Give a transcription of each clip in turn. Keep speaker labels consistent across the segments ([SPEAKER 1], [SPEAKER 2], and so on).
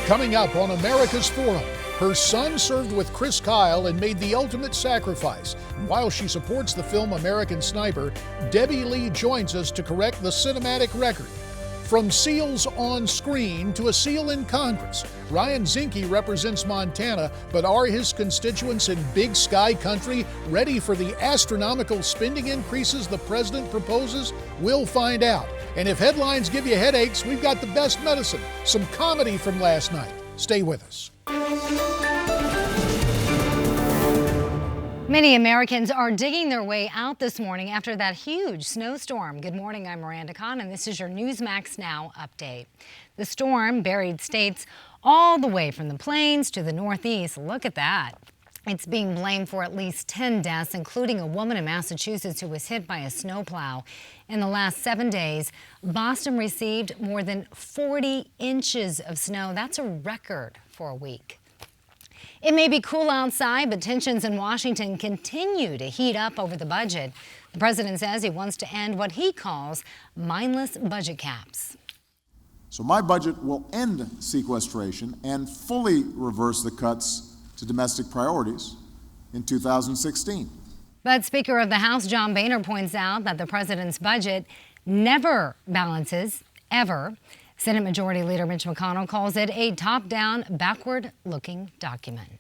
[SPEAKER 1] Coming up on America's Forum, her son served with Chris Kyle and made the ultimate sacrifice. While she supports the film American Sniper, Debbie Lee joins us to correct the cinematic record. From seals on screen to a seal in Congress, Ryan Zinke represents Montana, but are his constituents in Big Sky country ready for the astronomical spending increases the president proposes? We'll find out. And if headlines give you headaches, we've got the best medicine, some comedy from last night. Stay with us.
[SPEAKER 2] Many Americans are digging their way out this morning after that huge snowstorm. Good morning, I'm Miranda Kahn, and this is your Newsmax Now update. The storm buried states all the way from the plains to the northeast. Look at that. It's being blamed for at least 10 deaths, including a woman in Massachusetts who was hit by a snowplow. In the last 7 days, Boston received more than 40 inches of snow. That's a record for a week. It may be cool outside, but tensions in Washington continue to heat up over the budget. The president says he wants to end what he calls mindless budget caps.
[SPEAKER 3] So my budget will end sequestration and fully reverse the cuts to domestic priorities in 2016.
[SPEAKER 2] But Speaker of the House John Boehner points out that the president's budget never balances, ever. Senate Majority Leader Mitch McConnell calls it a top-down, backward-looking document.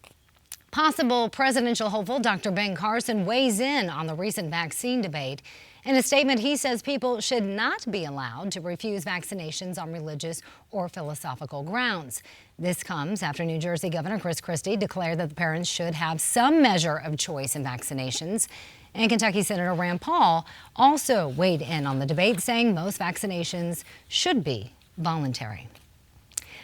[SPEAKER 2] Possible presidential hopeful Dr. Ben Carson weighs in on the recent vaccine debate. In a statement, he says people should not be allowed to refuse vaccinations on religious or philosophical grounds. This comes after New Jersey Governor Chris Christie declared that the parents should have some measure of choice in vaccinations. And Kentucky Senator Rand Paul also weighed in on the debate, saying most vaccinations should be voluntary.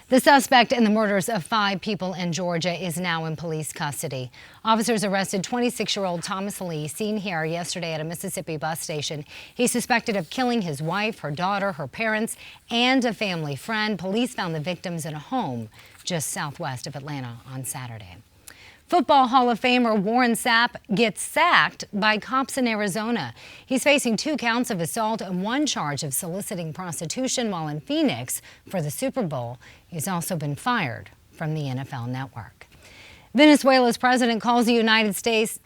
[SPEAKER 2] The suspect in the murders of 5 people in Georgia is now in police custody. Officers arrested 26-year-old Thomas Lee, seen here yesterday at a Mississippi bus station. He's suspected of killing his wife, her daughter, her parents, and a family friend. Police found the victims in a home just southwest of Atlanta on Saturday. Football Hall of Famer Warren Sapp gets sacked by cops in Arizona. He's facing 2 counts of assault and 1 charge of soliciting prostitution while in Phoenix for the Super Bowl. He's also been fired from the NFL Network. Venezuela's president calls the United States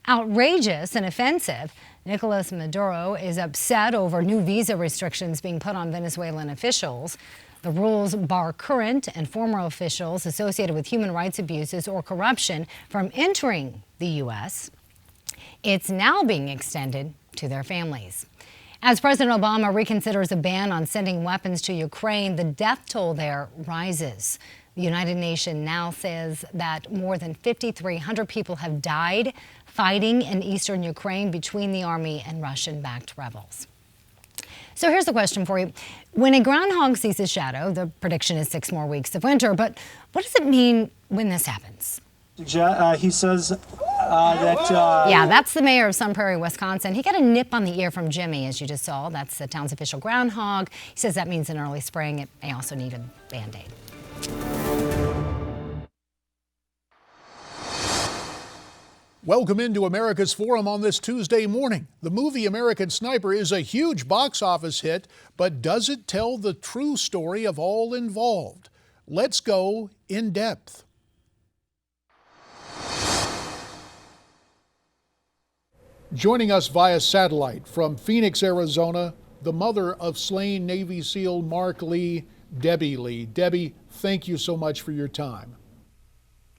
[SPEAKER 2] outrageous and offensive. Nicolas Maduro is upset over new visa restrictions being put on Venezuelan officials. The rules bar current and former officials associated with human rights abuses or corruption from entering the U.S. It's now being extended to their families. As President Obama reconsiders a ban on sending weapons to Ukraine, the death toll there rises. The United Nations now says that more than 5,300 people have died fighting in eastern Ukraine between the army and Russian-backed rebels. So here's the question for you. When a groundhog sees his shadow, the prediction is 6 more weeks of winter, but what does it mean when this happens?
[SPEAKER 4] He says that...
[SPEAKER 2] Yeah, that's the mayor of Sun Prairie, Wisconsin. He got a nip on the ear from Jimmy, as you just saw. That's the town's official groundhog. He says that means in early spring. It may also need a Band-Aid.
[SPEAKER 1] Welcome into America's Forum on this Tuesday morning. The movie American Sniper is a huge box office hit, but does it tell the true story of all involved? Let's go in depth. Joining us via satellite from Phoenix, Arizona, the mother of slain Navy SEAL Mark Lee, Debbie Lee. Debbie, thank you so much for your time.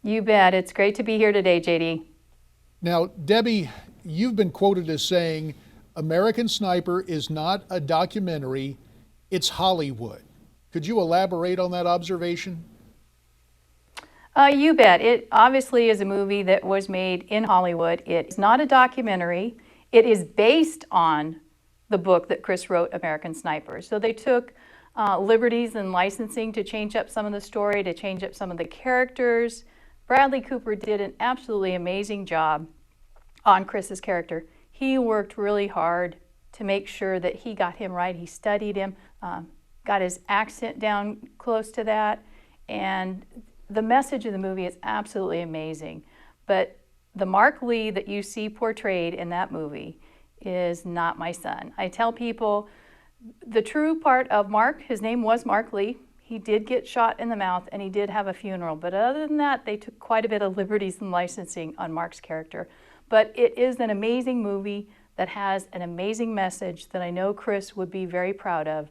[SPEAKER 5] You bet. It's great to be here today, JD.
[SPEAKER 1] Now, Debbie, you've been quoted as saying, American Sniper is not a documentary, it's Hollywood. Could you elaborate on that observation?
[SPEAKER 5] You bet. It obviously is a movie that was made in Hollywood. It's not a documentary. It is based on the book that Chris wrote, American Sniper. So they took liberties in licensing to change up some of the story, to change up some of the characters. Bradley Cooper did an absolutely amazing job on Chris's character. He worked really hard to make sure that he got him right. He studied him, got his accent down close to that, and the message of the movie is absolutely amazing. But the Mark Lee that you see portrayed in that movie is not my son. I tell people the true part of Mark, his name was Mark Lee. He did get shot in the mouth and he did have a funeral, but other than that, they took quite a bit of liberties in licensing on Mark's character. But it is an amazing movie that has an amazing message that I know Chris would be very proud of.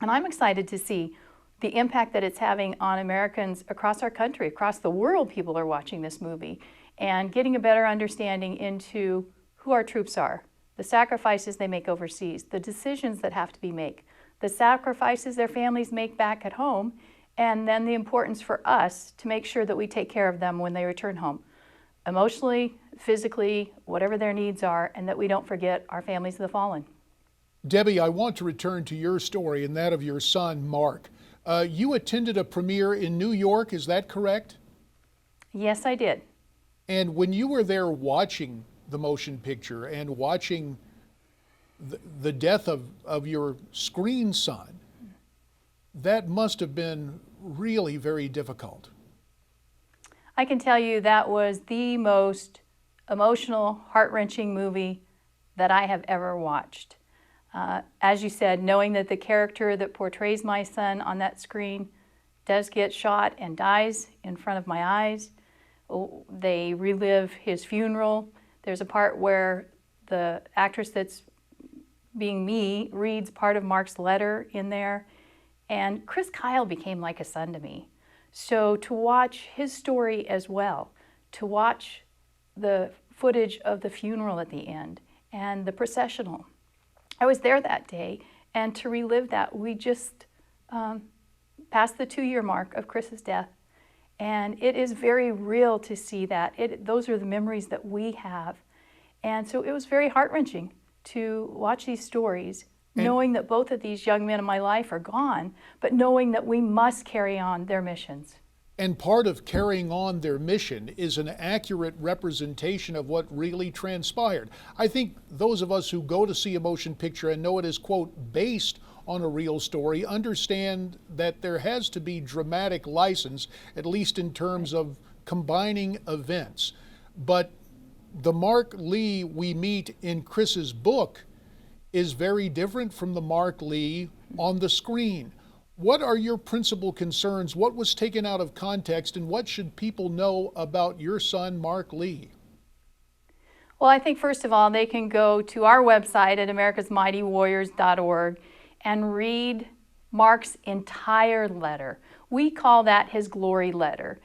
[SPEAKER 5] And I'm excited to see the impact that it's having on Americans across our country, across the world. People are watching this movie and getting a better understanding into who our troops are, the sacrifices they make overseas, the decisions that have to be made, the sacrifices their families make back at home, and then the importance for us to make sure that we take care of them when they return home, emotionally, physically, whatever their needs are, and that we don't forget our families of the fallen.
[SPEAKER 1] Debbie, I want to return to your story and that of your son, Mark. You attended a premiere in New York, is that correct?
[SPEAKER 5] Yes, I did.
[SPEAKER 1] And when you were there watching the motion picture and watching the death of your screen son, that must have been really very difficult.
[SPEAKER 5] I can tell you that was the most emotional, heart-wrenching movie that I have ever watched. As you said, knowing that the character that portrays my son on that screen does get shot and dies in front of my eyes. They relive his funeral. There's a part where the actress that's being me reads part of Mark's letter in there. And Chris Kyle became like a son to me. So to watch his story as well, to watch the footage of the funeral at the end and the processional. I was there that day, and to relive that, we just passed the 2-year mark of Chris's death. And it is very real to see that. Those are the memories that we have. And so it was very heart-wrenching to watch these stories, knowing that both of these young men in my life are gone, but knowing that we must carry on their missions.
[SPEAKER 1] And part of carrying on their mission is an accurate representation of what really transpired. I think those of us who go to see a motion picture and know it is, quote, based on a real story, understand that there has to be dramatic license, at least in terms of combining events. But the Mark Lee we meet in Chris's book is very different from the Mark Lee on the screen. What are your principal concerns? What was taken out of context, and what should people know about your son, Mark Lee?
[SPEAKER 5] Well, I think first of all, they can go to our website at americasmightywarriors.org and read Mark's entire letter. We call that his glory letter.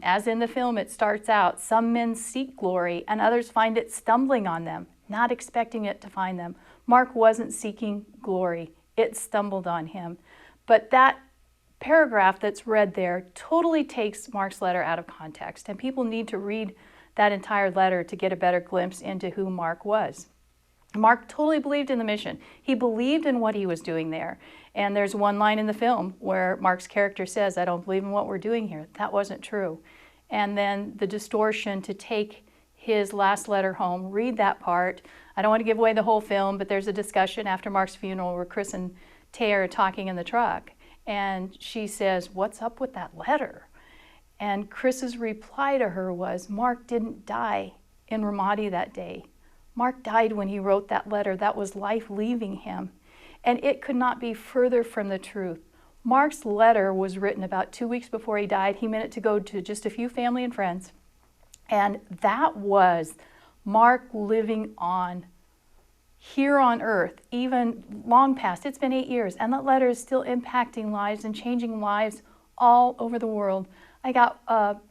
[SPEAKER 5] As in the film, it starts out, some men seek glory and others find it stumbling on them, not expecting it to find them. Mark wasn't seeking glory. It stumbled on him. But that paragraph that's read there totally takes Mark's letter out of context, and people need to read that entire letter to get a better glimpse into who Mark was. Mark totally believed in the mission. He believed in what he was doing there. And there's one line in the film where Mark's character says, "I don't believe in what we're doing here." That wasn't true. And then the distortion to take his last letter home, read that part. I don't want to give away the whole film, but there's a discussion after Mark's funeral where Chris and Tay are talking in the truck. And she says, "What's up with that letter?" And Chris's reply to her was, "Mark didn't die in Ramadi that day. Mark died when he wrote that letter. That was life leaving him." And it could not be further from the truth. Mark's letter was written about 2 weeks before he died. He meant it to go to just a few family and friends. And that was Mark living on here on earth, even long past. It's been 8 years, and that letter is still impacting lives and changing lives all over the world. I got,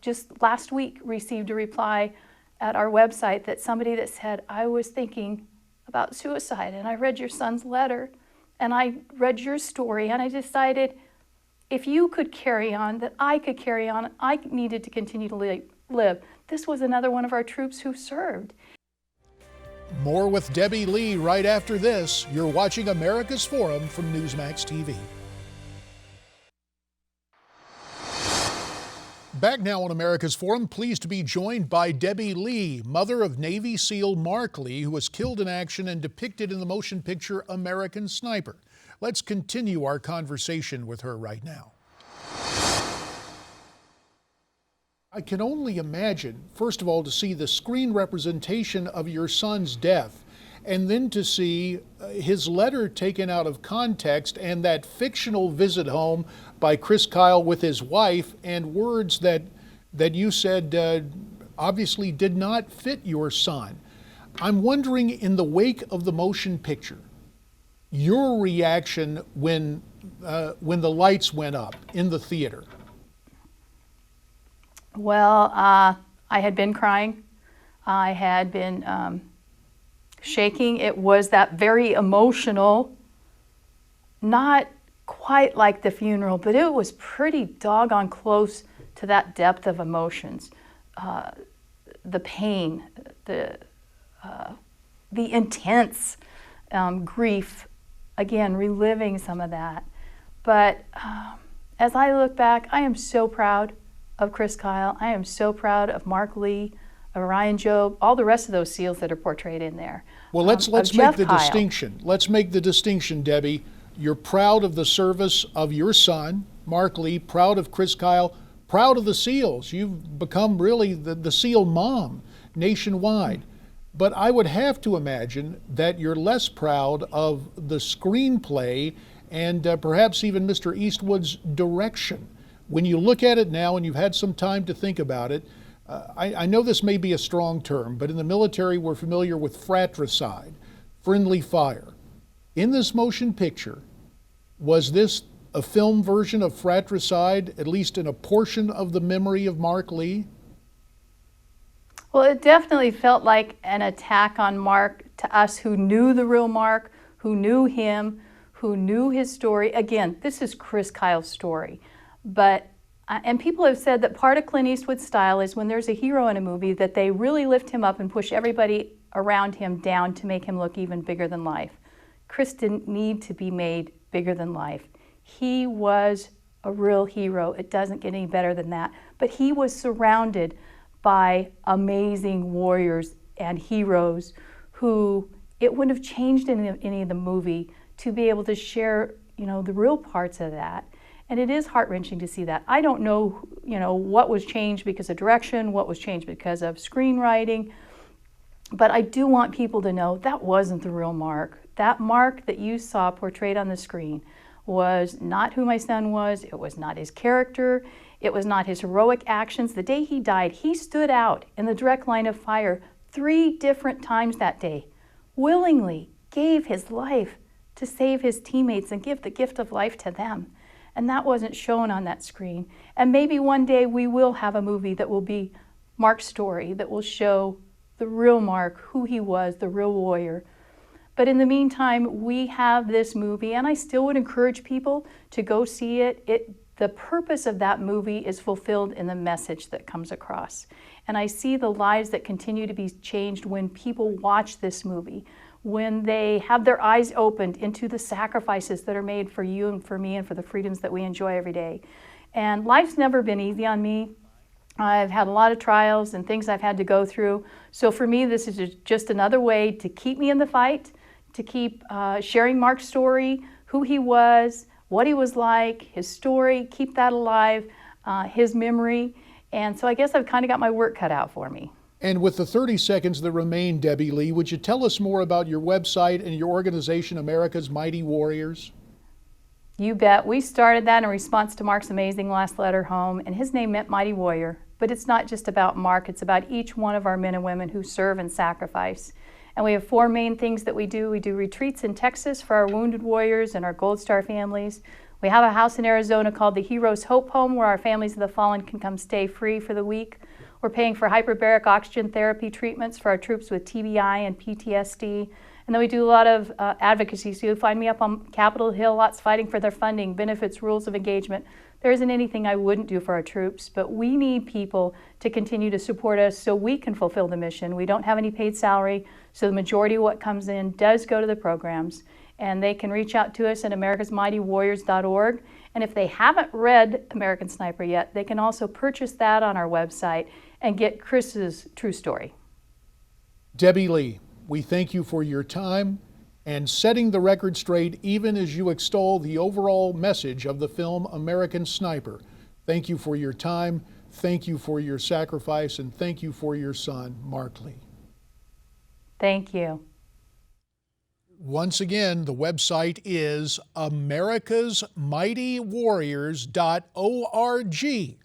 [SPEAKER 5] just last week, received a reply at our website that somebody that said, "I was thinking about suicide, and I read your son's letter, and I read your story, and I decided if you could carry on, that I could carry on. I needed to continue to live." This was another one of our troops who served.
[SPEAKER 1] More with Debbie Lee right after this. You're watching America's Forum from Newsmax TV. Back now on America's Forum, pleased to be joined by Debbie Lee, mother of Navy SEAL Mark Lee, who was killed in action and depicted in the motion picture American Sniper. Let's continue our conversation with her right now. I can only imagine, first of all, to see the screen representation of your son's death and then to see his letter taken out of context and that fictional visit home by Chris Kyle with his wife and words that you said obviously did not fit your son. I'm wondering, in the wake of the motion picture, your reaction when the lights went up in the theater.
[SPEAKER 5] Well, I had been crying. I had been shaking. It was that very emotional, not quite like the funeral, but it was pretty doggone close to that depth of emotions. The pain, the intense grief, again, reliving some of that. But as I look back, I am so proud of Chris Kyle. I am so proud of Mark Lee, of Ryan Jobe, all the rest of those SEALs that are portrayed in there.
[SPEAKER 1] Well, let's make the
[SPEAKER 5] Kyle.
[SPEAKER 1] distinction. Let's make the distinction, Debbie. You're proud of the service of your son, Mark Lee, proud of Chris Kyle, proud of the SEALs. You've become really the SEAL mom nationwide. But I would have to imagine that you're less proud of the screenplay and perhaps even Mr. Eastwood's direction. When you look at it now and you've had some time to think about it, I know this may be a strong term, but in the military we're familiar with fratricide, friendly fire. In this motion picture, was this a film version of fratricide, at least in a portion of the memory of Mark Lee?
[SPEAKER 5] Well, it definitely felt like an attack on Mark, to us who knew the real Mark, who knew him, who knew his story. Again, this is Chris Kyle's story. But and people have said that part of Clint Eastwood's style is when there's a hero in a movie that they really lift him up and push everybody around him down to make him look even bigger than life. Chris didn't need to be made bigger than life. He was a real hero. It doesn't get any better than that. But he was surrounded by amazing warriors and heroes who it wouldn't have changed in any of the movie to be able to share, the real parts of that. And it is heart-wrenching to see that. I don't know, what was changed because of direction, what was changed because of screenwriting, but I do want people to know that wasn't the real Mark. That Mark that you saw portrayed on the screen was not who my son was. It was not his character. It was not his heroic actions. The day he died, he stood out in the direct line of fire 3 different times that day, willingly gave his life to save his teammates and give the gift of life to them. And that wasn't shown on that screen. And maybe one day we will have a movie that will be Mark's story, that will show the real Mark, who he was, the real warrior. But in the meantime, we have this movie, and I still would encourage people to go see it. The purpose of that movie is fulfilled in the message that comes across. And I see the lives that continue to be changed when people watch this movie, when they have their eyes opened into the sacrifices that are made for you and for me and for the freedoms that we enjoy every day. And life's never been easy on me. I've had a lot of trials and things I've had to go through. So for me, this is just another way to keep me in the fight, to keep sharing Mark's story, who he was, what he was like, his story, keep that alive, his memory. And so I guess I've kind of got my work cut out for me.
[SPEAKER 1] And with the 30 seconds that remain, Debbie Lee, would you tell us more about your website and your organization, America's Mighty Warriors?
[SPEAKER 5] You bet. We started that in response to Mark's amazing last letter home, and his name meant Mighty Warrior. But it's not just about Mark, it's about each one of our men and women who serve and sacrifice. And we have 4 main things that we do. We do retreats in Texas for our wounded warriors and our Gold Star families. We have a house in Arizona called the Heroes Hope Home, where our families of the fallen can come stay free for the week. We're paying for hyperbaric oxygen therapy treatments for our troops with TBI and PTSD. And then we do a lot of advocacy. So you'll find me up on Capitol Hill, lots fighting for their funding, benefits, rules of engagement. There isn't anything I wouldn't do for our troops, but we need people to continue to support us so we can fulfill the mission. We don't have any paid salary, so the majority of what comes in does go to the programs. And they can reach out to us at americasmightywarriors.org. And if they haven't read American Sniper yet, they can also purchase that on our website and get Chris's true story.
[SPEAKER 1] Debbie Lee, we thank you for your time and setting the record straight, even as you extol the overall message of the film American Sniper. Thank you for your time, thank you for your sacrifice, and thank you for your son, Mark Lee.
[SPEAKER 5] Thank you.
[SPEAKER 1] Once again, the website is americasmightywarriors.org.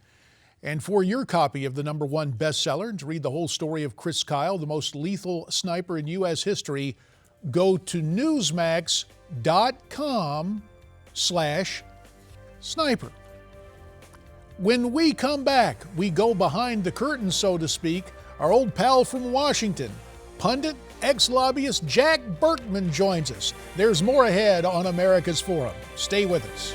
[SPEAKER 1] And for your copy of the #1 bestseller and to read the whole story of Chris Kyle, the most lethal sniper in U.S. history, go to newsmax.com/sniper. When we come back, we go behind the curtain, so to speak. Our old pal from Washington, pundit, ex-lobbyist Jack Berkman joins us. There's more ahead on America's Forum. Stay with us.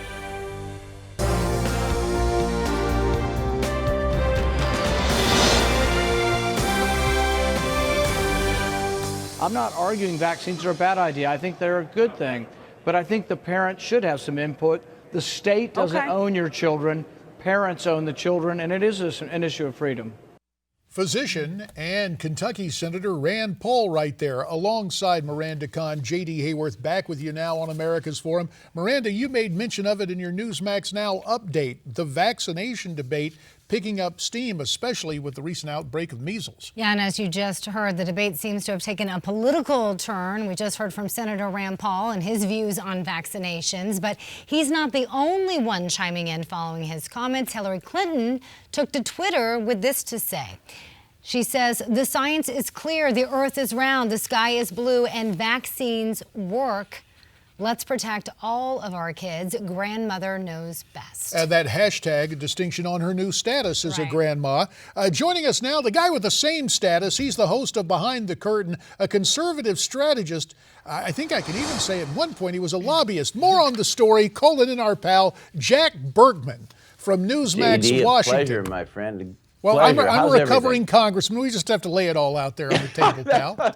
[SPEAKER 6] I'm not arguing vaccines are a bad idea. I think they're a good thing. But I think the parents should have some input. The state doesn't own your children. Parents own the children, and it is an issue of freedom.
[SPEAKER 1] Physician and Kentucky Senator Rand Paul right there alongside Miranda Kahn. J.D. Hayworth back with you now on America's Forum. Miranda, you made mention of it in your Newsmax Now update, the vaccination debate picking up steam, especially with the recent outbreak of measles.
[SPEAKER 2] Yeah, and as you just heard, the debate seems to have taken a political turn. We just heard from Senator Rand Paul and his views on vaccinations, but he's not the only one chiming in following his comments. Hillary Clinton took to Twitter with this to say. She says, the science is clear, the earth is round, the sky is blue, and vaccines work. Let's protect all of our kids. Grandmother knows best.
[SPEAKER 1] That hashtag, a distinction on her new status as a grandma. Joining us now, the guy with the same status. He's the host of Behind the Curtain, a conservative strategist. I think I can even say at one point he was a lobbyist. More on the story. Calling in our pal, Jack Berkman from Newsmax,
[SPEAKER 7] JD,
[SPEAKER 1] Washington.
[SPEAKER 7] Pleasure, my friend.
[SPEAKER 1] Well, I'm
[SPEAKER 7] Pleasure.
[SPEAKER 1] a
[SPEAKER 7] How's
[SPEAKER 1] recovering
[SPEAKER 7] everything?
[SPEAKER 1] congressman. We just have to lay it all out there on the table, pal.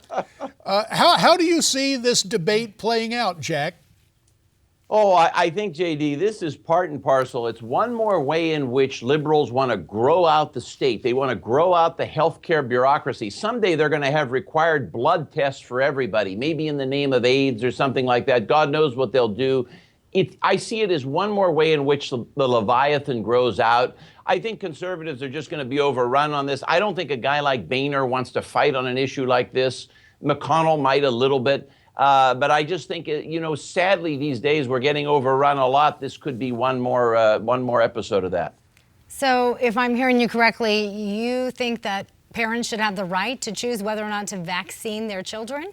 [SPEAKER 1] How do you see this debate playing out, Jack?
[SPEAKER 7] Oh, I think, JD, this is part and parcel. It's one more way in which liberals want to grow out the state. They want to grow out the healthcare bureaucracy. Someday they're going to have required blood tests for everybody, maybe in the name of AIDS or something like that. God knows what they'll do. I see it as one more way in which the Leviathan grows out. I think conservatives are just going to be overrun on this. I don't think a guy like Boehner wants to fight on an issue like this. McConnell might a little bit. But I just think, sadly these days we're getting overrun a lot. This could be one more episode of that.
[SPEAKER 2] So if I'm hearing you correctly, you think that parents should have the right to choose whether or not to vaccine their children?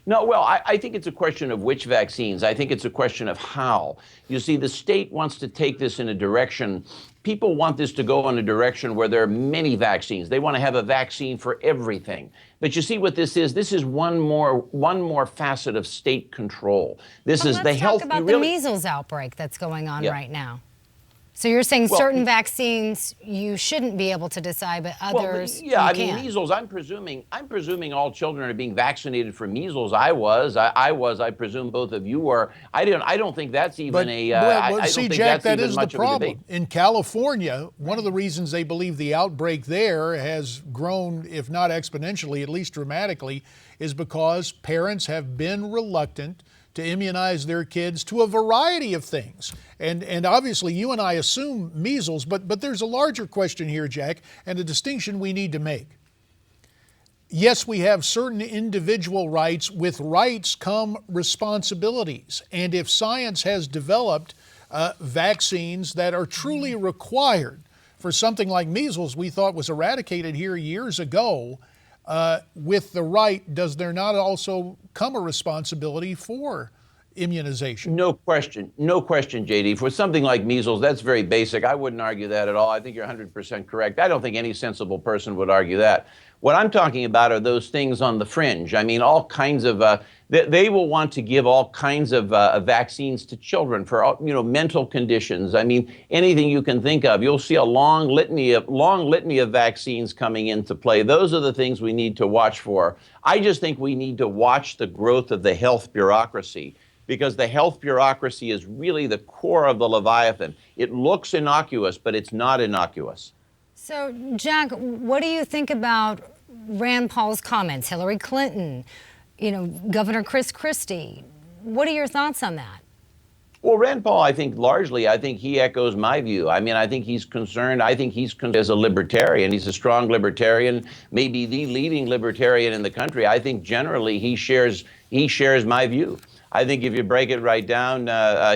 [SPEAKER 7] No, well, I think it's a question of which vaccines. I think it's a question of how. You see, the state wants to take this in a direction. People want this to go in a direction where there are many vaccines. They want to have a vaccine for everything. But you see what this is? This is one more facet of state control. This is the health.
[SPEAKER 2] Let's talk about the measles outbreak that's going on right now. So you're saying certain vaccines you shouldn't be able to decide, but others you can.
[SPEAKER 7] I mean, measles. I'm presuming all children are being vaccinated for measles. I presume both of you were. I don't think that's even
[SPEAKER 1] see, Jack, that is the problem. In California, one of the reasons they believe the outbreak there has grown, if not exponentially, at least dramatically, is because parents have been reluctant to immunize their kids to a variety of things. And obviously you and I assume measles, but there's a larger question here, Jack, and a distinction we need to make. Yes, we have certain individual rights. With rights come responsibilities. And if science has developed vaccines that are truly required for something like measles we thought was eradicated here years ago, with the right, does there not also come a responsibility for immunization?
[SPEAKER 7] No question, JD. For something like measles, that's very basic. I wouldn't argue that at all. I think you're 100% correct. I don't think any sensible person would argue that. What I'm talking about are those things on the fringe. I mean, all kinds of, they will want to give all kinds of vaccines to children for, mental conditions. I mean, anything you can think of. You'll see a long litany of vaccines coming into play. Those are the things we need to watch for. I just think we need to watch the growth of the health bureaucracy, because the health bureaucracy is really the core of the Leviathan. It looks innocuous, but it's not innocuous.
[SPEAKER 2] So, Jack, what do you think about Rand Paul's comments, Hillary Clinton, Governor Chris Christie? What are your thoughts on that?
[SPEAKER 7] Well, Rand Paul, I think largely, I think he echoes my view. I mean, I think he's concerned. I think he's as a libertarian. He's a strong libertarian, maybe the leading libertarian in the country. I think generally he shares my view. I think if you break it right down,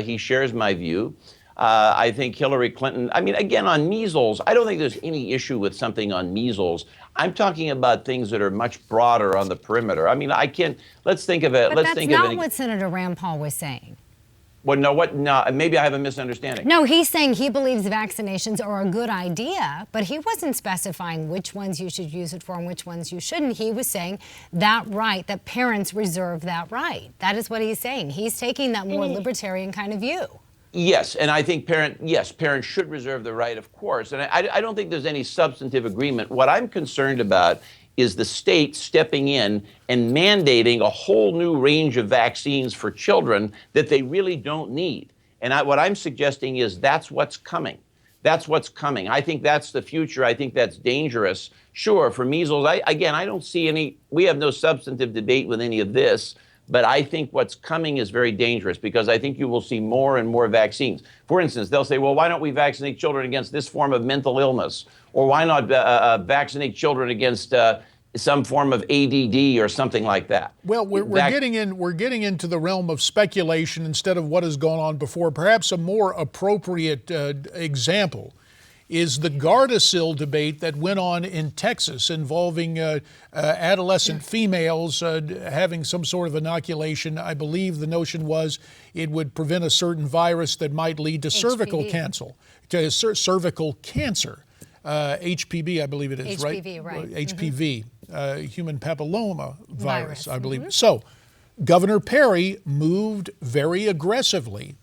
[SPEAKER 7] he shares my view. I think Hillary Clinton, I mean, again, on measles, I don't think there's any issue with something on measles. I'm talking about things that are much broader on the perimeter. I mean, let's think of it.
[SPEAKER 2] But that's not what Senator Rand Paul was saying.
[SPEAKER 7] Well, no, no, maybe I have a misunderstanding.
[SPEAKER 2] No, he's saying he believes vaccinations are a good idea, but he wasn't specifying which ones you should use it for and which ones you shouldn't. He was saying that parents reserve that right. That is what he's saying. He's taking that more libertarian kind of view.
[SPEAKER 7] Yes, and I think parents should reserve the right, of course. And I don't think there's any substantive agreement. What I'm concerned about is the state stepping in and mandating a whole new range of vaccines for children that they really don't need. And what I'm suggesting is that's what's coming. That's what's coming. I think that's the future. I think that's dangerous. Sure, for measles, I don't see we have no substantive debate with any of this, but I think what's coming is very dangerous because I think you will see more and more vaccines. For instance, they'll say, well, why don't we vaccinate children against this form of mental illness? Or why not vaccinate children against some form of ADD or something like that?
[SPEAKER 1] Well, we're getting into the realm of speculation instead of what has gone on before. Perhaps a more appropriate example is the Gardasil debate that went on in Texas involving adolescent females having some sort of inoculation. I believe the notion was it would prevent a certain virus that might lead to cervical cancer. HPV, I believe it is, right?
[SPEAKER 2] HPV, right.
[SPEAKER 1] HPV, human papilloma virus, I believe. So Governor Perry moved very aggressively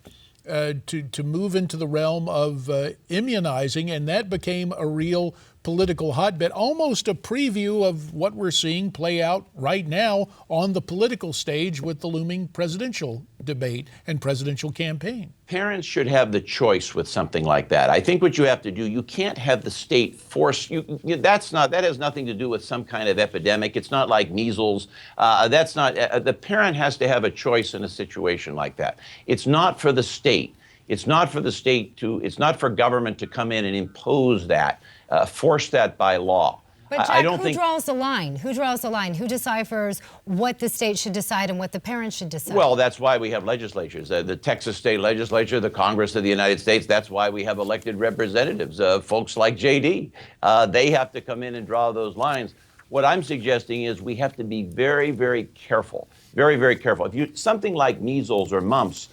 [SPEAKER 1] to move into the realm of immunizing, and that became a real political hotbed, almost a preview of what we're seeing play out right now on the political stage with the looming presidential debate and presidential campaign.
[SPEAKER 7] Parents should have the choice with something like that. I think what you have to do, you can't have the state force you. That has nothing to do with some kind of epidemic. It's not like measles. The parent has to have a choice in a situation like that. It's not for the state. It's not for government to come in and impose that, force that by law.
[SPEAKER 2] But Jack, who draws the line? Who draws the line? Who deciphers what the state should decide and what the parents should decide?
[SPEAKER 7] Well, that's why we have legislatures. The Texas state legislature, the Congress of the United States, that's why we have elected representatives, folks like JD. They have to come in and draw those lines. What I'm suggesting is we have to be very, very careful, very, very careful. Something like measles or mumps,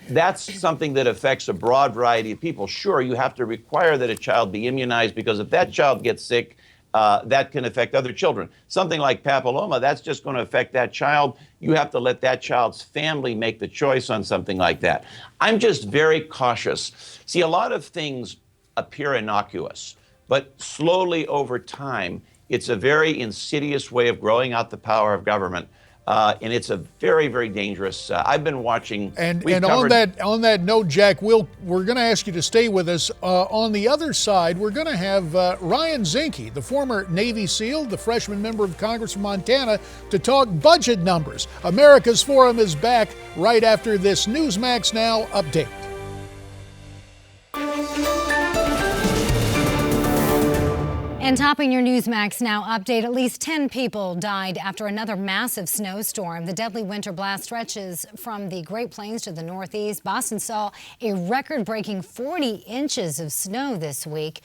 [SPEAKER 7] that's something that affects a broad variety of people. Sure, you have to require that a child be immunized because if that child gets sick, that can affect other children. Something like papilloma, that's just going to affect that child. You have to let that child's family make the choice on something like that. I'm just very cautious. See, a lot of things appear innocuous, but slowly over time, it's a very insidious way of growing out the power of government. And it's a very, very dangerous. I've been watching.
[SPEAKER 1] And on that note, Jack, we're going to ask you to stay with us. On the other side, we're going to have Ryan Zinke, the former Navy SEAL, the freshman member of Congress from Montana, to talk budget numbers. America's Forum is back right after this Newsmax Now update.
[SPEAKER 2] And topping your Newsmax Now update, at least 10 people died after another massive snowstorm. The deadly winter blast stretches from the Great Plains to the Northeast. Boston saw a record-breaking 40 inches of snow this week.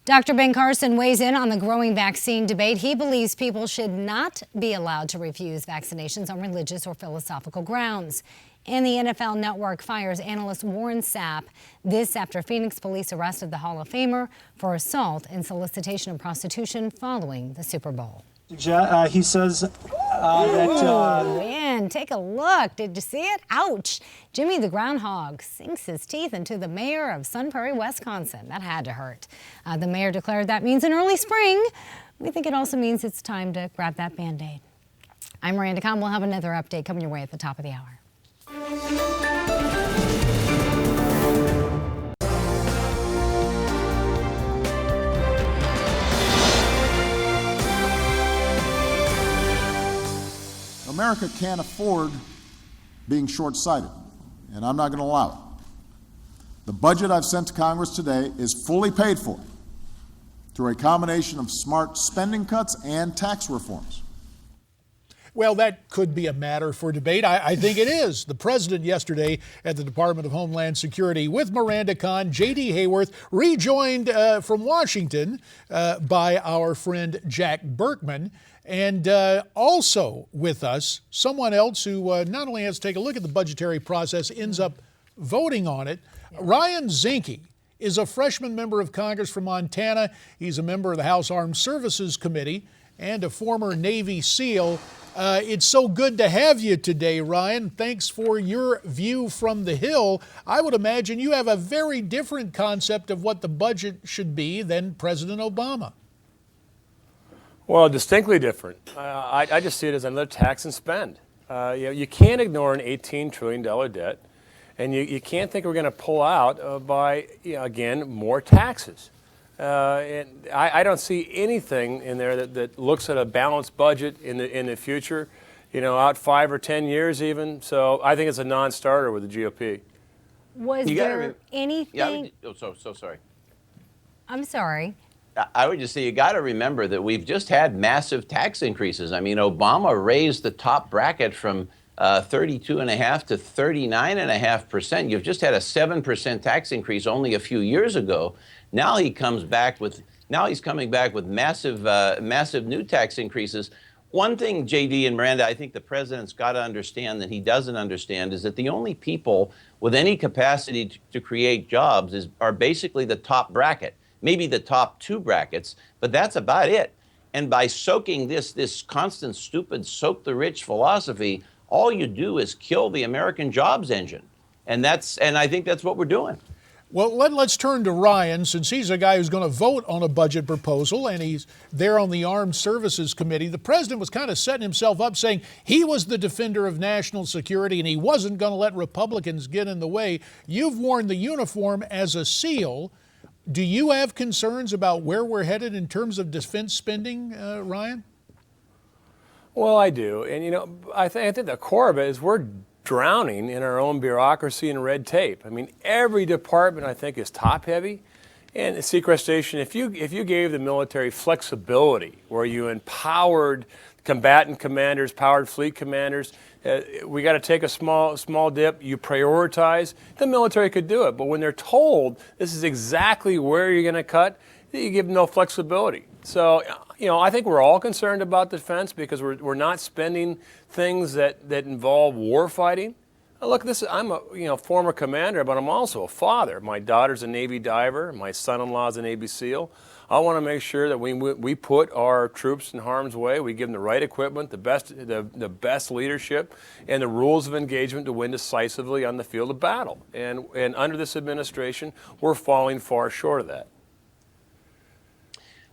[SPEAKER 2] Dr. Ben Carson weighs in on the growing vaccine debate. He believes people should not be allowed to refuse vaccinations on religious or philosophical grounds. And the NFL Network fires analyst Warren Sapp. This after Phoenix police arrested the Hall of Famer for assault and solicitation of prostitution following the Super Bowl.
[SPEAKER 4] He says that...
[SPEAKER 2] Man, take a look. Did you see it? Ouch. Jimmy the Groundhog sinks his teeth into the mayor of Sun Prairie, Wisconsin. That had to hurt. The mayor declared that means an early spring. We think it also means it's time to grab that Band-Aid. I'm Miranda Kahn. We'll have another update coming your way at the top of the hour.
[SPEAKER 3] America can't afford being short-sighted. and I'm not going to allow it. The budget I've sent to Congress today is fully paid for through a combination of smart spending cuts and tax reforms.
[SPEAKER 1] Well, that could be a matter for debate. I think it is. The president yesterday at the Department of Homeland Security with Miranda Kahn, J.D. Hayworth, rejoined from Washington by our friend Jack Berkman. And also with us, someone else who not only has to take a look at the budgetary process, ends up voting on it. Ryan Zinke is a freshman member of Congress from Montana. He's a member of the House Armed Services Committee and a former Navy SEAL. It's so good to have you today, Ryan. Thanks for your view from the Hill. I would imagine you have a very different concept of what the budget should be than President Obama.
[SPEAKER 8] Well, distinctly different. I just see it as another tax and spend. You can't ignore an $18 trillion debt, and you can't think we're going to pull out by, again, more taxes. And I don't see anything in there that looks at a balanced budget in the future, out 5 or 10 years even. So I think it's a non-starter with the GOP.
[SPEAKER 2] Was there anything?
[SPEAKER 7] Yeah, so sorry.
[SPEAKER 2] I'm sorry.
[SPEAKER 7] I would just say you got to remember that we've just had massive tax increases. I mean, Obama raised the top bracket from 32.5% to 39.5%. You've just had a 7% tax increase only a few years ago. Now he's coming back with massive new tax increases. One thing, JD and Miranda, I think the president's got to understand that he doesn't understand is that the only people with any capacity to create jobs are basically the top bracket, maybe the top 2 brackets, but that's about it. And by soaking this constant stupid soak the rich philosophy, all you do is kill the American jobs engine. And I think that's what we're doing.
[SPEAKER 1] Well, let's turn to Ryan, since he's a guy who's going to vote on a budget proposal, and he's there on the Armed Services Committee. The president was kind of setting himself up, saying he was the defender of national security and he wasn't going to let Republicans get in the way. You've worn the uniform as a SEAL. Do you have concerns about where we're headed in terms of defense spending, Ryan?
[SPEAKER 8] Well, I do. And, I think the core of it is we're drowning in our own bureaucracy and red tape. I mean, every department, I think, is top-heavy. And sequestration, if you gave the military flexibility, where you empowered combatant commanders, powered fleet commanders, we got to take a small dip, you prioritize, the military could do it. But when they're told this is exactly where you're going to cut, you give them no flexibility. So, I think we're all concerned about defense because we're not spending things that involve war fighting. Look, I'm a former commander, but I'm also a father. My daughter's a Navy diver. My son-in-law's a Navy SEAL. I want to make sure that we put our troops in harm's way. We give them the right equipment, the best leadership, and the rules of engagement to win decisively on the field of battle. And under this administration, we're falling far short of that.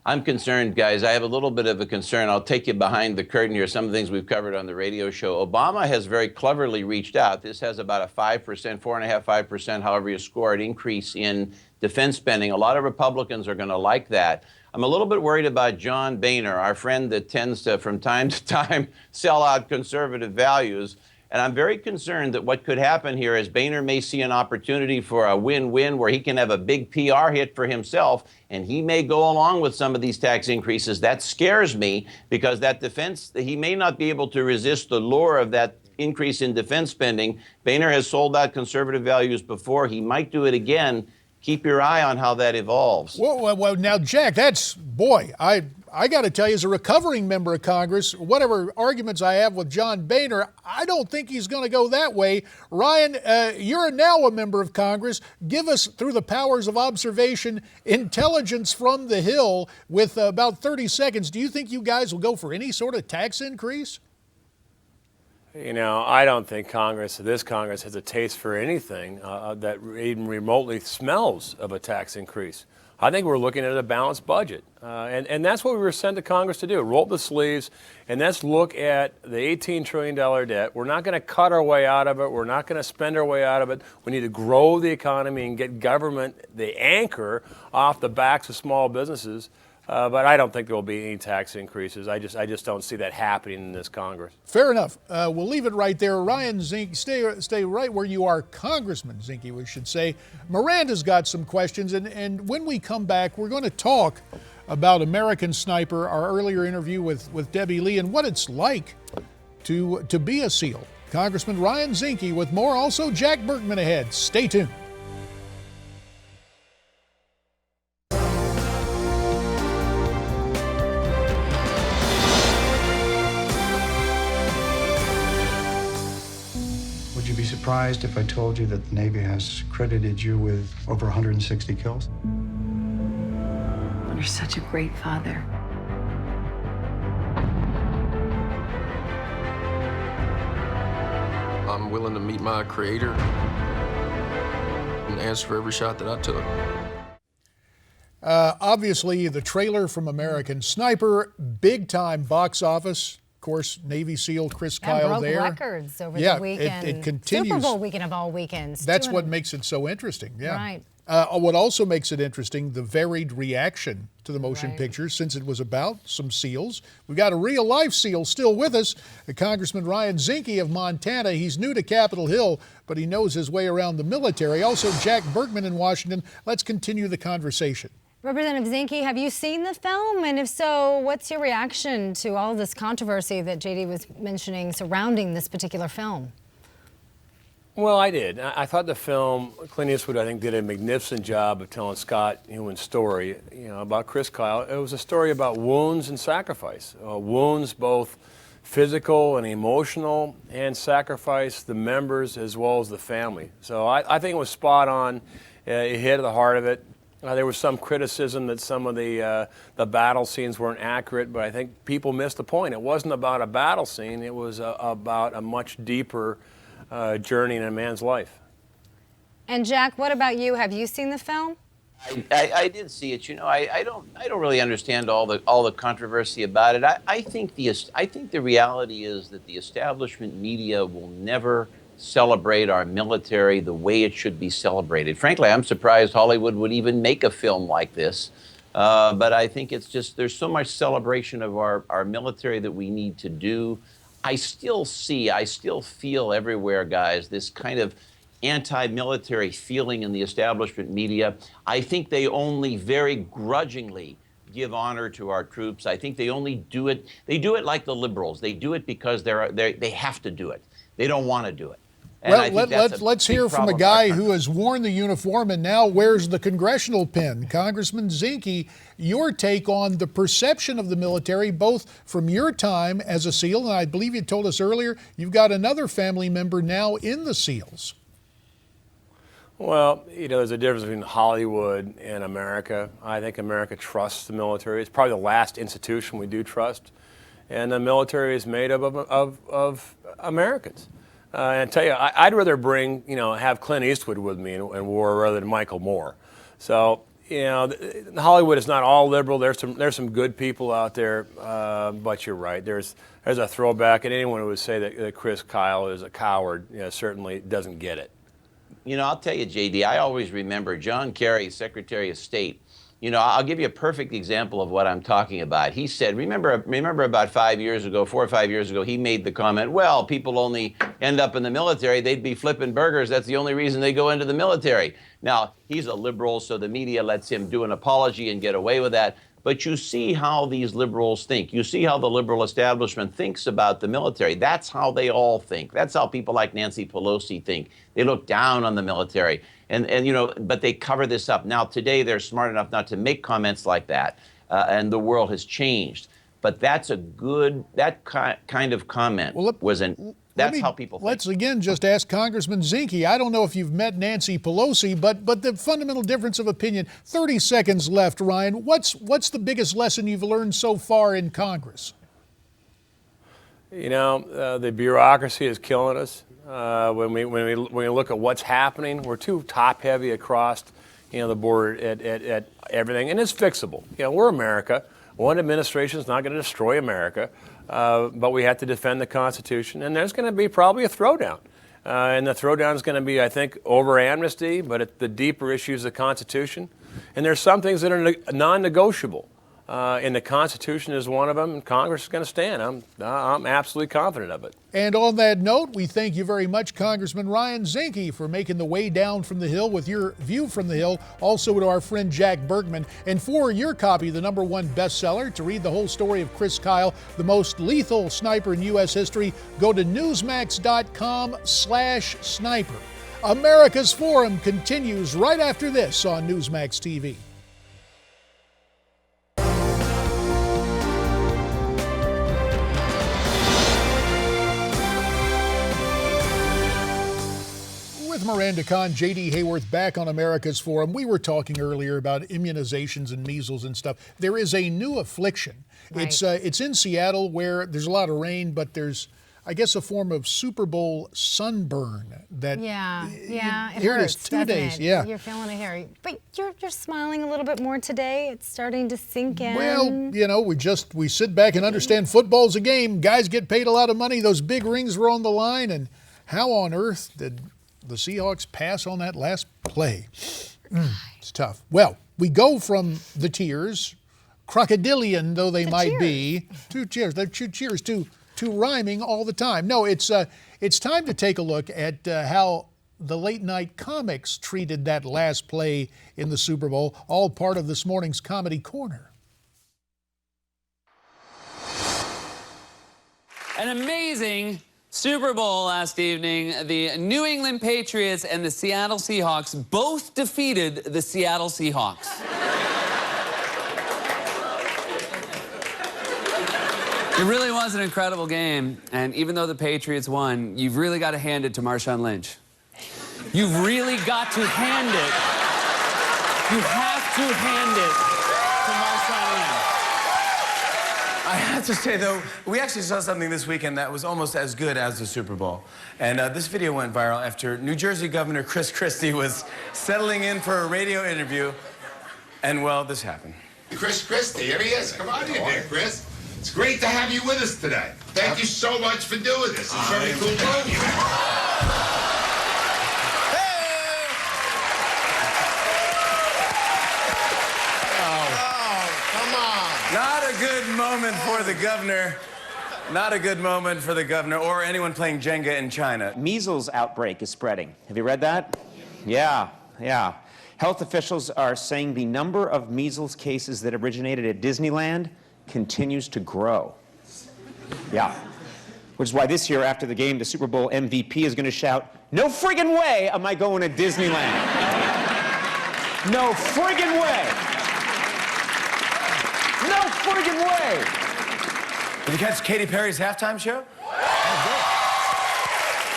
[SPEAKER 7] I'm concerned, guys. I have a little bit of a concern. I'll take you behind the curtain here. Some of the things we've covered on the radio show. Obama has very cleverly reached out. This has about a 5%, 4.5%, 5%, however you score it, increase in defense spending. A lot of Republicans are going to like that. I'm a little bit worried about John Boehner, our friend that tends to, from time to time, sell out conservative values. And I'm very concerned that what could happen here is Boehner may see an opportunity for a win-win where he can have a big PR hit for himself, and he may go along with some of these tax increases. That scares me because he may not be able to resist the lure of that increase in defense spending. Boehner has sold out conservative values before. He might do it again. Keep your eye on how that evolves.
[SPEAKER 1] Well, now, Jack, I got to tell you, as a recovering member of Congress, whatever arguments I have with John Boehner, I don't think he's going to go that way. Ryan, you're now a member of Congress. Give us, through the powers of observation, intelligence from the Hill with about 30 seconds. Do you think you guys will go for any sort of tax increase?
[SPEAKER 8] I don't think this Congress has a taste for anything that even remotely smells of a tax increase. I think we're looking at a balanced budget. And that's what we were sent to Congress to do, roll up the sleeves, and let's look at the $18 trillion debt. We're not going to cut our way out of it. We're not going to spend our way out of it. We need to grow the economy and get government, the anchor, off the backs of small businesses. But I don't think there will be any tax increases. I just don't see that happening in this Congress.
[SPEAKER 1] Fair enough. We'll leave it right there. Ryan Zinke, stay right where you are. Congressman Zinke, we should say. Miranda's got some questions, and when we come back, we're going to talk about American Sniper, our earlier interview with Debbie Lee, and what it's like to be a SEAL. Congressman Ryan Zinke with more. Also, Jack Berkman ahead. Stay tuned.
[SPEAKER 9] Would you be surprised if I told you that the Navy has credited you with over 160 kills?
[SPEAKER 10] You're such a great father.
[SPEAKER 11] I'm willing to meet my creator and answer for every shot that I took.
[SPEAKER 1] Obviously, the trailer from American Sniper, big-time box office. Of course, Navy SEAL Chris Kyle
[SPEAKER 2] broke
[SPEAKER 1] there.
[SPEAKER 2] Records over the weekend.
[SPEAKER 1] It continues.
[SPEAKER 2] Super Bowl weekend of all weekends.
[SPEAKER 1] That's what makes it so interesting. Yeah.
[SPEAKER 2] Right.
[SPEAKER 1] What also makes it interesting, the varied reaction to the motion picture, since it was about some SEALs. We've got a real-life SEAL still with us, Congressman Ryan Zinke of Montana. He's new to Capitol Hill, but he knows his way around the military. Also, Jack Berkman in Washington. Let's continue the conversation.
[SPEAKER 2] Representative Zinke, have you seen the film? And if so, what's your reaction to all this controversy that JD was mentioning surrounding this particular film?
[SPEAKER 8] Well, I did. I thought the film, Clint Eastwood, I think, did a magnificent job of telling Scott Ewan's story, about Chris Kyle. It was a story about wounds and sacrifice. Wounds both physical and emotional, and sacrifice the members as well as the family. So I think it was spot on. It hit the heart of it. There was some criticism that some of the battle scenes weren't accurate, but I think people missed the point. It wasn't about a battle scene. It was about a much deeper journey in a man's life.
[SPEAKER 2] And Jack, what about you? Have you seen the film?
[SPEAKER 7] I did see it. I don't really understand all the controversy about it. I think the reality is that the establishment media will never celebrate our military the way it should be celebrated. Frankly, I'm surprised Hollywood would even make a film like this. But I think it's just, there's so much celebration of our military that we need to do. I still feel everywhere, guys, this kind of anti-military feeling in the establishment media. I think they only very grudgingly give honor to our troops. I think they only do it, they do it like the liberals. They do it because they have to do it. They don't want to do it. And
[SPEAKER 1] well, let's hear from a guy who has worn the uniform and now wears the congressional pin. Congressman Zinke, your take on the perception of the military, both from your time as a SEAL, and I believe you told us earlier you've got another family member now in the SEALs.
[SPEAKER 8] Well, there's a difference between Hollywood and America. I think America trusts the military. It's probably the last institution we do trust. And the military is made up of Americans. And I tell you, I'd rather have Clint Eastwood with me in war rather than Michael Moore. So, Hollywood is not all liberal. There's some good people out there, but you're right. There's a throwback, and anyone who would say that Chris Kyle is a coward, certainly doesn't get it.
[SPEAKER 7] I'll tell you, JD, I always remember John Kerry, Secretary of State. I'll give you a perfect example of what I'm talking about. He said, remember about 4 or 5 years ago, he made the comment, well, people only end up in the military. They'd be flipping burgers. That's the only reason they go into the military. Now, he's a liberal, so the media lets him do an apology and get away with that. But you see how these liberals think. You see how the liberal establishment thinks about the military. That's how they all think. That's how people like Nancy Pelosi think. They look down on the military. But they cover this up. Now, today, they're smart enough not to make comments like that, and the world has changed. But that's that kind of comment that's how people think.
[SPEAKER 1] Let's again just ask Congressman Zinke. I don't know if you've met Nancy Pelosi, but the fundamental difference of opinion. 30 seconds left, Ryan. What's the biggest lesson you've learned so far in Congress?
[SPEAKER 8] The bureaucracy is killing us. When we look at what's happening, we're too top-heavy across, the board at everything, and it's fixable. We're America. One administration is not going to destroy America, but we have to defend the Constitution, and there's going to be probably a throwdown. And the throwdown is going to be, I think, over amnesty, but at the deeper issues of the Constitution. And there's some things that are non-negotiable. and the Constitution is one of them, and Congress is going to stand. I'm absolutely confident of it.
[SPEAKER 1] And on that note, we thank you very much, Congressman Ryan Zinke, for making the way down from the Hill with your view from the Hill. Also to our friend Jack Bergman. And for your copy of the #1 bestseller, to read the whole story of Chris Kyle, the most lethal sniper in U.S. history, go to newsmax.com/sniper. America's Forum continues right after this on Newsmax TV. With Miranda Kahn, J.D. Hayworth back on America's Forum. We were talking earlier about immunizations and measles and stuff. There is a new affliction. Right. It's in Seattle where there's a lot of rain, but there's, I guess, a form of Super Bowl sunburn that.
[SPEAKER 2] Yeah, it
[SPEAKER 1] here
[SPEAKER 2] hurts,
[SPEAKER 1] it is, 2 days.
[SPEAKER 2] it?
[SPEAKER 1] Yeah,
[SPEAKER 2] you're feeling it here, but you're smiling a little bit more today. It's starting to sink in.
[SPEAKER 1] Well, we sit back and understand football's a game. Guys get paid a lot of money. Those big rings were on the line, and how on earth did the Seahawks pass on that last play? It's tough. Well, we go from the tears, crocodilian though they might be, to cheers. They're cheers to rhyming all the time. No, it's time to take a look at how the late night comics treated that last play in the Super Bowl, all part of this morning's Comedy Corner.
[SPEAKER 10] An amazing Super Bowl last evening. The New England Patriots and the Seattle Seahawks both defeated the Seattle Seahawks. It really was an incredible game, and even though the Patriots won, you've really got to hand it to Marshawn Lynch. You've really got to hand it. You have to hand it to Marshawn Lynch.
[SPEAKER 12] I have to say, though, we actually saw something this weekend that was almost as good as the Super Bowl. And this video went viral after New Jersey Governor Chris Christie was settling in for a radio interview. And, well, this happened.
[SPEAKER 13] Chris Christie, here he is. Come on in here, Chris. It's great to have you with us today. Thank you so much for doing this. It's very cool knowing you.
[SPEAKER 12] Not a good moment for the governor. Not a good moment for the governor or anyone playing Jenga in China.
[SPEAKER 14] Measles outbreak is spreading. Have you read that? Yeah. Health officials are saying the number of measles cases that originated at Disneyland continues to grow. Yeah. Which is why this year, after the game, the Super Bowl MVP is going to shout, "No friggin' way am I going to Disneyland." No friggin' way. No friggin' way!
[SPEAKER 12] Did you catch Katy Perry's halftime show?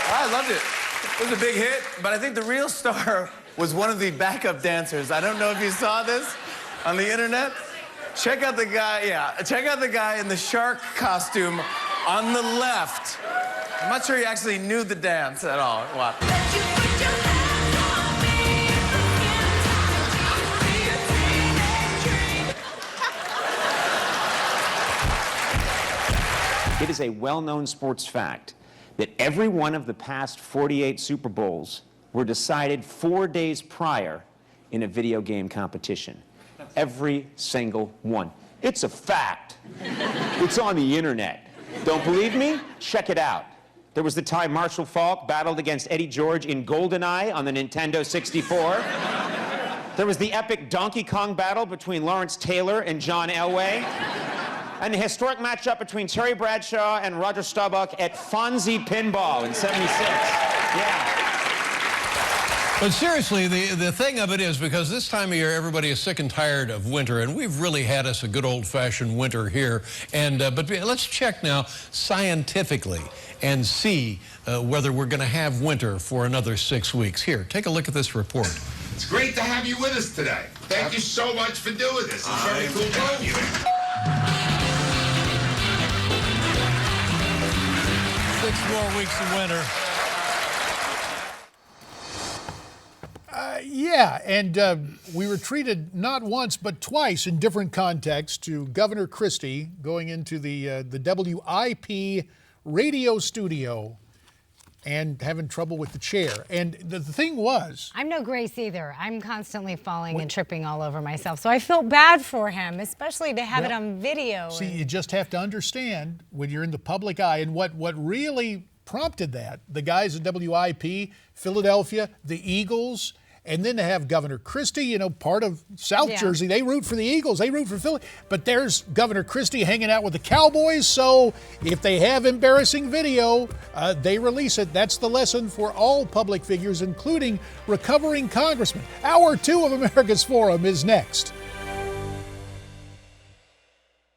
[SPEAKER 12] I loved it. It was a big hit, but I think the real star was one of the backup dancers. I don't know if you saw this on the internet. Check out the guy, check out the guy in the shark costume on the left. I'm not sure he actually knew the dance at all. Wow.
[SPEAKER 14] It is a well-known sports fact that every one of the past 48 Super Bowls were decided 4 days prior in a video game competition. Every single one. It's a fact. It's on the internet. Don't believe me? Check it out. There was the time Marshall Faulk battled against Eddie George in GoldenEye on the Nintendo 64. There was the epic Donkey Kong battle between Lawrence Taylor and John Elway. And the historic matchup between Terry Bradshaw and Roger Staubach at Fonzie Pinball in '76. Yeah.
[SPEAKER 15] But seriously, the thing of it is, because this time of year everybody is sick and tired of winter, and we've really had us a good old-fashioned winter here. And but let's check now scientifically and see whether we're going to have winter for another 6 weeks. Here, take a look at this report.
[SPEAKER 13] It's great to have you with us today. Thank you so much for doing this. It's very cool knowing you.
[SPEAKER 15] 6 more weeks of winter.
[SPEAKER 1] We were treated not once but twice in different contexts to Governor Christie going into the WIP radio studio and having trouble with the chair. And the thing was,
[SPEAKER 2] I'm no Grace either. I'm constantly falling and tripping all over myself. So I feel bad for him, especially to have it on video.
[SPEAKER 1] See, you just have to understand when you're in the public eye, and what really prompted that, the guys at WIP, Philadelphia, the Eagles, and then to have Governor Christie, you know, part of South Jersey, they root for the Eagles, they root for Philly. But there's Governor Christie hanging out with the Cowboys, so if they have embarrassing video, they release it. That's the lesson for all public figures, including recovering congressmen. Hour 2 of America's Forum is next.